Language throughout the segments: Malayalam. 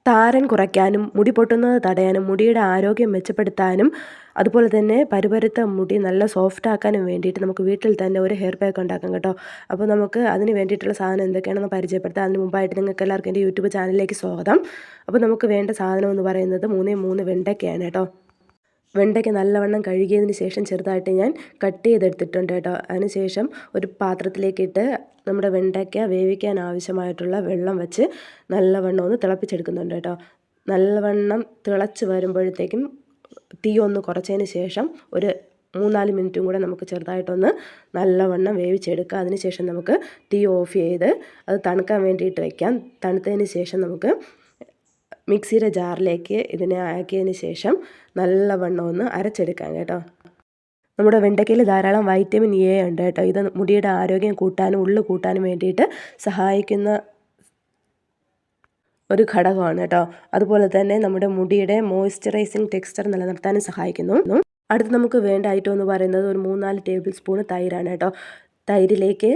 താരൻ കുറയ്ക്കാനും മുടി പൊട്ടുന്നത് തടയാനും മുടിയുടെ ആരോഗ്യം മെച്ചപ്പെടുത്താനും അതുപോലെ തന്നെ പരുപരുത്ത മുടി നല്ല സോഫ്റ്റ് ആക്കാനും വേണ്ടിയിട്ട് നമുക്ക് വീട്ടിൽ തന്നെ ഒരു ഹെയർ പാക്ക് ഉണ്ടാക്കാം കേട്ടോ. അപ്പോൾ നമുക്ക് അതിന് വേണ്ടിയിട്ടുള്ള സാധനം എന്തൊക്കെയാണെന്ന് പരിചയപ്പെടുത്താം. അതിന് മുമ്പായിട്ട് നിങ്ങൾക്ക് എല്ലാവർക്കും എൻ്റെ യൂട്യൂബ് ചാനലിലേക്ക് സ്വാഗതം. അപ്പോൾ നമുക്ക് വേണ്ട സാധനം എന്ന് പറയുന്നത് 3 വെണ്ടയ്ക്കയാണ് കേട്ടോ. വെണ്ടയ്ക്ക നല്ലവണ്ണം കഴുകിയതിന് ശേഷം ചെറുതായിട്ട് ഞാൻ കട്ട് ചെയ്തെടുത്തിട്ടുണ്ട് കേട്ടോ. അതിനുശേഷം ഒരു പാത്രത്തിലേക്കിട്ട് നമ്മുടെ വെണ്ടയ്ക്ക വേവിക്കാൻ ആവശ്യമായിട്ടുള്ള വെള്ളം വെച്ച് നല്ലവണ്ണം ഒന്ന് തിളപ്പിച്ചെടുക്കുന്നുണ്ട് കേട്ടോ. നല്ലവണ്ണം തിളച്ച് വരുമ്പോഴത്തേക്കും തീ ഒന്ന് കുറച്ചതിന് ശേഷം ഒരു 3-4 മിനിറ്റും കൂടെ നമുക്ക് ചെറുതായിട്ടൊന്ന് നല്ലവണ്ണം വേവിച്ചെടുക്കുക. അതിനുശേഷം നമുക്ക് തീ ഓഫ് ചെയ്ത് അത് തണുക്കാൻ വേണ്ടിയിട്ട് വയ്ക്കാം. തണുത്തതിന് ശേഷം നമുക്ക് മിക്സിയുടെ ജാറിലേക്ക് ഇതിനെ ആക്കിയതിന് ശേഷം നല്ലവണ്ണം ഒന്ന് അരച്ചെടുക്കാം കേട്ടോ. നമ്മുടെ വെണ്ടയ്ക്കയിൽ ധാരാളം വൈറ്റമിൻ എ ഉണ്ട് കേട്ടോ. ഇത് മുടിയുടെ ആരോഗ്യം കൂട്ടാനും ഉള്ളു കൂട്ടാനും വേണ്ടിയിട്ട് സഹായിക്കുന്ന ഒരു ഘടകമാണ് കേട്ടോ. അതുപോലെ തന്നെ നമ്മുടെ മുടിയുടെ മോയ്സ്ചറൈസിങ് ടെക്സ്ചർ നിലനിർത്താനും സഹായിക്കുന്നു. അടുത്ത് നമുക്ക് വേണ്ട ഐറ്റം എന്ന് പറയുന്നത് ഒരു 3-4 ടേബിൾ സ്പൂൺ തൈരാണ് കേട്ടോ. തൈരിലേക്ക്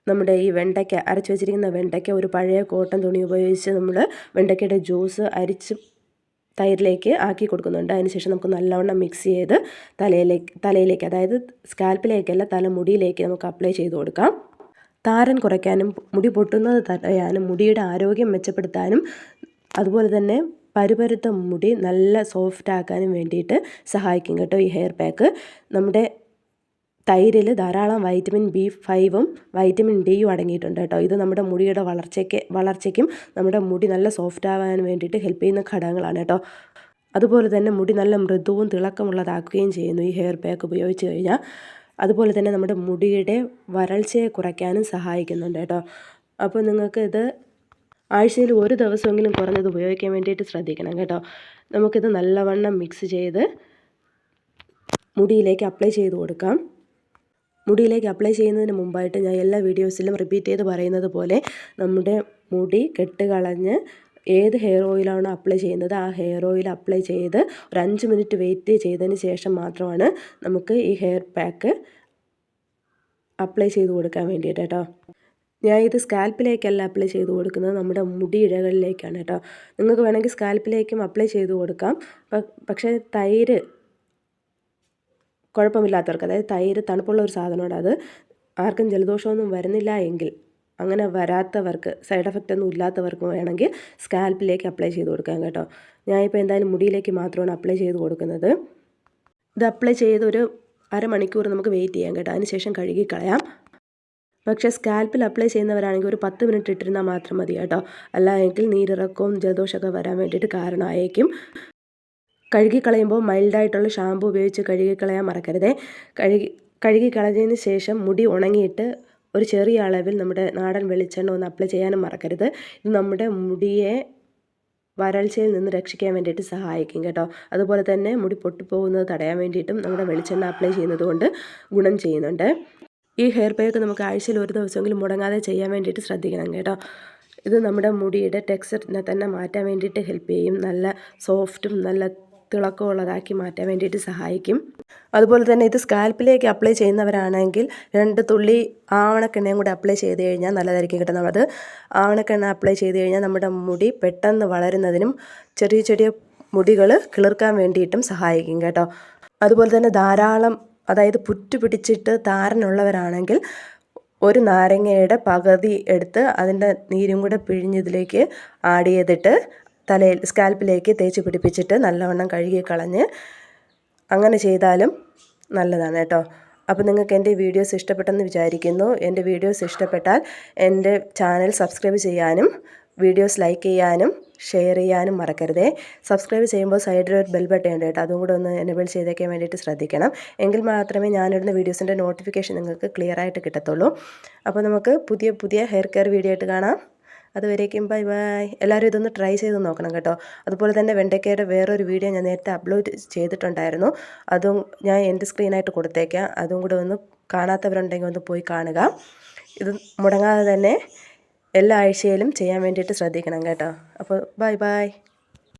നമ്മുടെ ഈ വെണ്ടയ്ക്ക അരച്ച് വെച്ചിരിക്കുന്ന വെണ്ടയ്ക്ക ഒരു പഴയ കോട്ടൺ തുണി ഉപയോഗിച്ച് നമ്മൾ വെണ്ടയ്ക്കയുടെ ജ്യൂസ് അരിച്ച് തൈരിലേക്ക് ആക്കി കൊടുക്കുന്നുണ്ട്. അതിനുശേഷം നമുക്ക് നല്ലവണ്ണം മിക്സ് ചെയ്ത് തലയിലേക്ക് അതായത് സ്കാൽപ്പിലേക്കല്ല തലമുടിയിലേക്ക് നമുക്ക് അപ്ലൈ ചെയ്ത് കൊടുക്കാം. താരൻ കുറയ്ക്കാനും മുടി പൊട്ടുന്നത് തടയാനും മുടിയുടെ ആരോഗ്യം മെച്ചപ്പെടുത്താനും അതുപോലെ തന്നെ പരുപരുത്ത മുടി നല്ല സോഫ്റ്റ് ആക്കാനും വേണ്ടിയിട്ട് സഹായിക്കും കേട്ടോ ഈ ഹെയർ പാക്ക്. നമ്മുടെ തൈരിൽ ധാരാളം വൈറ്റമിൻ B5 വൈറ്റമിൻ Dയും അടങ്ങിയിട്ടുണ്ട് കേട്ടോ. ഇത് നമ്മുടെ മുടിയുടെ വളർച്ചയ്ക്കും നമ്മുടെ മുടി നല്ല സോഫ്റ്റ് ആവാൻ വേണ്ടിയിട്ട് ഹെൽപ്പ് ചെയ്യുന്ന ഘടകങ്ങളാണ് കേട്ടോ. അതുപോലെ തന്നെ മുടി നല്ല മൃദുവും തിളക്കമുള്ളതാക്കുകയും ചെയ്യുന്നു ഈ ഹെയർ പാക്ക് ഉപയോഗിച്ച് കഴിഞ്ഞാൽ. അതുപോലെ തന്നെ നമ്മുടെ മുടിയുടെ വരൾച്ചയെ കുറയ്ക്കാനും സഹായിക്കുന്നുണ്ട് കേട്ടോ. അപ്പോൾ നിങ്ങൾക്ക് ഇത് ആഴ്ചയിൽ ഒരു ദിവസമെങ്കിലും കുറഞ്ഞത് ഉപയോഗിക്കാൻ വേണ്ടിയിട്ട് ശ്രദ്ധിക്കണം കേട്ടോ. നമുക്കിത് നല്ലവണ്ണം മിക്സ് ചെയ്ത് മുടിയിലേക്ക് അപ്ലൈ ചെയ്ത് കൊടുക്കാം. മുടിയിലേക്ക് അപ്ലൈ ചെയ്യുന്നതിന് മുമ്പായിട്ട് ഞാൻ എല്ലാ വീഡിയോസിലും റിപ്പീറ്റ് ചെയ്ത് പറയുന്നത് പോലെ നമ്മുടെ മുടി കെട്ടുകളഞ്ഞ് ഏത് ഹെയർ ഓയിലാണോ അപ്ലൈ ചെയ്യുന്നത് ആ ഹെയർ ഓയിൽ അപ്ലൈ ചെയ്ത് ഒരു 5 മിനിറ്റ് വെയിറ്റ് ചെയ്തതിന് ശേഷം മാത്രമാണ് നമുക്ക് ഈ ഹെയർ പാക്ക് അപ്ലൈ ചെയ്ത് കൊടുക്കാൻ വേണ്ടിയിട്ട് കേട്ടോ. ഞാൻ ഇത് സ്കാൽപ്പിലേക്കല്ല അപ്ലൈ ചെയ്ത് കൊടുക്കുന്നത്, നമ്മുടെ മുടി ഇഴകളിലേക്കാണ് കേട്ടോ. നിങ്ങൾക്ക് വേണമെങ്കിൽ സ്കാൽപ്പിലേക്കും അപ്ലൈ ചെയ്ത് കൊടുക്കാം. പക്ഷേ തൈര് കുഴപ്പമില്ലാത്തവർക്ക്, അതായത് തൈര് തണുപ്പുള്ള ഒരു സാധനമാണ്, അത് ആർക്കും ജലദോഷമൊന്നും വരുന്നില്ല എങ്കിൽ, അങ്ങനെ വരാത്തവർക്ക്, സൈഡ് എഫക്റ്റ് ഒന്നും ഇല്ലാത്തവർക്ക് വേണമെങ്കിൽ സ്കാൽപ്പിലേക്ക് അപ്ലൈ ചെയ്ത് കൊടുക്കാം കേട്ടോ. ഞാനിപ്പോൾ എന്തായാലും മുടിയിലേക്ക് മാത്രമാണ് അപ്ലൈ ചെയ്ത് കൊടുക്കുന്നത്. ഇത് അപ്ലൈ ചെയ്ത് ഒരു അരമണിക്കൂർ നമുക്ക് വെയിറ്റ് ചെയ്യാം കേട്ടോ. അതിനുശേഷം കഴുകിക്കളയാം. പക്ഷേ സ്കാൽപ്പിൽ അപ്ലൈ ചെയ്യുന്നവരാണെങ്കിൽ ഒരു 10 മിനിറ്റ് ഇട്ടിരുന്നാൽ മാത്രം മതി കേട്ടോ. അല്ല എങ്കിൽ നീരിറക്കവും ജലദോഷമൊക്കെ വരാൻ വേണ്ടിയിട്ട് കാരണമായേക്കും. കഴുകിക്കളയുമ്പോൾ മൈൽഡായിട്ടുള്ള ഷാമ്പു ഉപയോഗിച്ച് കഴുകിക്കളയാൻ മറക്കരുതേ. കഴുകിക്കളഞ്ഞതിന് ശേഷം മുടി ഉണങ്ങിയിട്ട് ഒരു ചെറിയ അളവിൽ നമ്മുടെ നാടൻ വെളിച്ചെണ്ണ ഒന്ന് അപ്ലൈ ചെയ്യാനും മറക്കരുത്. ഇത് നമ്മുടെ മുടിയെ വരൾച്ചയിൽ നിന്ന് രക്ഷിക്കാൻ വേണ്ടിയിട്ട് സഹായിക്കും കേട്ടോ. അതുപോലെ തന്നെ മുടി പൊട്ടിപ്പോകുന്നത് തടയാൻ വേണ്ടിയിട്ടും നമ്മുടെ വെളിച്ചെണ്ണ അപ്ലൈ ചെയ്യുന്നത് കൊണ്ട് ഗുണം ചെയ്യുന്നുണ്ട്. ഈ ഹെയർ പാക്ക് നമുക്ക് ആഴ്ചയിൽ ഒരു ദിവസമെങ്കിലും മുടങ്ങാതെ ചെയ്യാൻ വേണ്ടിയിട്ട് ശ്രദ്ധിക്കണം കേട്ടോ. ഇത് നമ്മുടെ മുടിയുടെ ടെക്സ്ചറിനെ തന്നെ മാറ്റാൻ വേണ്ടിയിട്ട് ഹെൽപ്പ് ചെയ്യും. നല്ല സോഫ്റ്റും നല്ല തിളക്കമുള്ളതാക്കി മാറ്റാൻ വേണ്ടിയിട്ട് സഹായിക്കും. അതുപോലെ തന്നെ ഇത് സ്കാൽപ്പിലേക്ക് അപ്ലൈ ചെയ്യുന്നവരാണെങ്കിൽ 2 തുള്ളി ആവണക്കെണ്ണയും കൂടി അപ്ലൈ ചെയ്ത് കഴിഞ്ഞാൽ നല്ലതായിരിക്കും കേട്ടോ. നമ്മളത് ആവണക്കെണ്ണ അപ്ലൈ ചെയ്ത് കഴിഞ്ഞാൽ നമ്മുടെ മുടി പെട്ടെന്ന് വളരുന്നതിനും ചെറിയ ചെറിയ മുടികൾ കിളിർക്കാൻ വേണ്ടിയിട്ടും സഹായിക്കും കേട്ടോ. അതുപോലെ തന്നെ ധാരാളം, അതായത് പുറ്റു പിടിച്ചിട്ട് താരനുള്ളവരാണെങ്കിൽ ഒരു നാരങ്ങയുടെ പകുതി എടുത്ത് അതിൻ്റെ നീരും കൂടെ പിഴിഞ്ഞതിലേക്ക് ആഡ് ചെയ്തിട്ട് തലയിൽ സ്കാൽപ്പിലേക്ക് തേച്ച് പിടിപ്പിച്ചിട്ട് നല്ലവണ്ണം കഴുകി കളഞ്ഞ് അങ്ങനെ ചെയ്താലും നല്ലതാണ് കേട്ടോ. അപ്പോൾ നിങ്ങൾക്ക് എൻ്റെ വീഡിയോസ് ഇഷ്ടപ്പെട്ടെന്ന് വിചാരിക്കുന്നു. എൻ്റെ വീഡിയോസ് ഇഷ്ടപ്പെട്ടാൽ എൻ്റെ ചാനൽ സബ്സ്ക്രൈബ് ചെയ്യാനും വീഡിയോസ് ലൈക്ക് ചെയ്യാനും ഷെയർ ചെയ്യാനും മറക്കരുതേ. സബ്സ്ക്രൈബ് ചെയ്യുമ്പോൾ സൈഡിൽ ഒരു ബെൽ ബട്ടൺ ഉണ്ട് കേട്ടോ, അതും കൂടെ ഒന്ന് എനേബിൾ ചെയ്തേക്കാൻ വേണ്ടിയിട്ട് ശ്രദ്ധിക്കണം. എങ്കിൽ മാത്രമേ ഞാനിടുന്ന വീഡിയോസിൻ്റെ നോട്ടിഫിക്കേഷൻ നിങ്ങൾക്ക് ക്ലിയർ ആയിട്ട് കിട്ടത്തുള്ളൂ. അപ്പോൾ നമുക്ക് പുതിയ ഹെയർ കെയർ വീഡിയോ ആയിട്ട് കാണാം. അതുവരേക്കും ബൈ ബൈ. എല്ലാവരും ഇതൊന്ന് ട്രൈ ചെയ്ത് നോക്കണം കേട്ടോ. അതുപോലെ തന്നെ വെണ്ടയ്ക്കയുടെ വേറൊരു വീഡിയോ ഞാൻ നേരത്തെ അപ്ലോഡ് ചെയ്തിട്ടുണ്ടായിരുന്നു. അതും ഞാൻ എൻ്റെ സ്ക്രീനായിട്ട് കൊടുത്തേക്കാം. അതും കൂടെ ഒന്ന് കാണാത്തവരുണ്ടെങ്കിൽ ഒന്ന് പോയി കാണുക. ഇത് മുടങ്ങാതെ തന്നെ എല്ലാ ആഴ്ചയിലും ചെയ്യാൻ വേണ്ടിയിട്ട് ശ്രദ്ധിക്കണം കേട്ടോ. അപ്പോൾ ബൈ ബൈ.